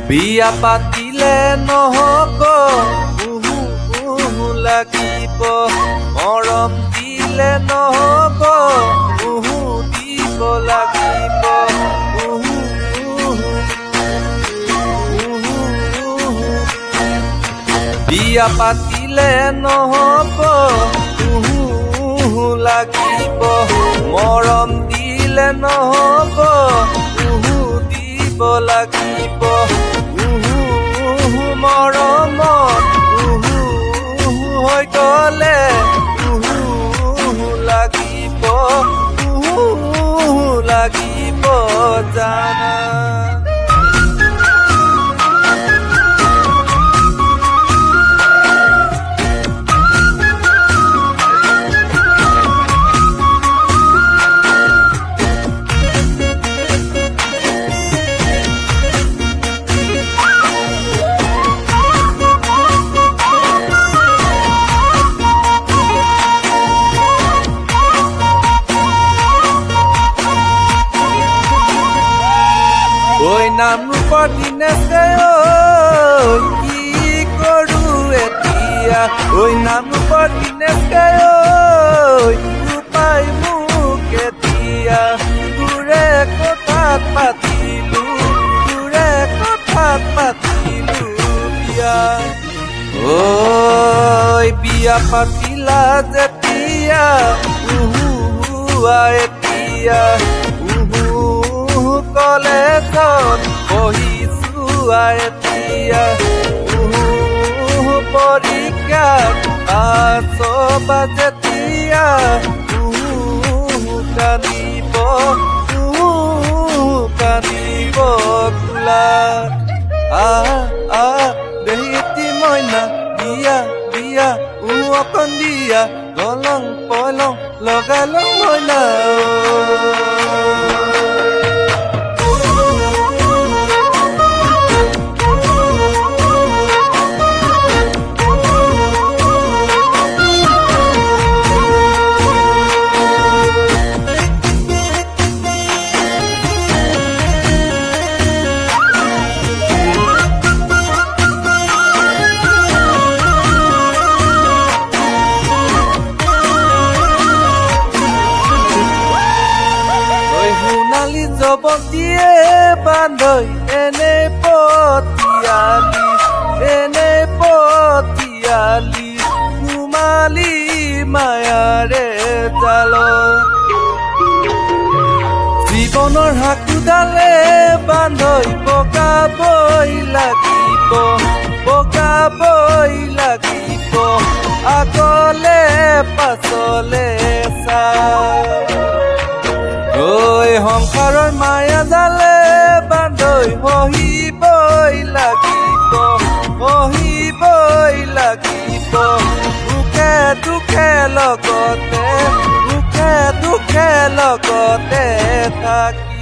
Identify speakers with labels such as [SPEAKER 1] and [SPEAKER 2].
[SPEAKER 1] বিয়া পাতিলে নহব লাগিব মৰম দিলে নহব দিব লাগিব বিয়া পাতিলে নহব লাগিব মৰম দিলে নহব দিব লাগিব মৰমত হৈ গলে লাগিব লাগিব জানা ঐ নাম ৰূপৰ দিনেছে কি কৰো এতিয়া ঐ নাম ৰূপৰ দিনেছে ৰূপাই মোক এতিয়া তোৰে কথাত পাতিলো বিয়া ঐ বিয়া পাতিলা যেতিয়া এতিয়া কলেজত পঢ়িছো এতিয়া পৰীক্ষাত পাছ যেতিয়া কান্দিব কোলাত দেহিতি মইনা বিয়া অকণ দিয়া গলং পলং লগালং মইনা জবতীয়ে বান্ধৈ এনে পতিয়ালি সোমালি মায়াৰে জাল জীৱনৰ হাকুডালে বান্ধৈ বগাবই লাগিব আগলে পাছলে চা ঐ সংসাৰৰ মায়া জালে বান্ধৈ বহিবই লাগিব সুখে দুখে লগতে থাকি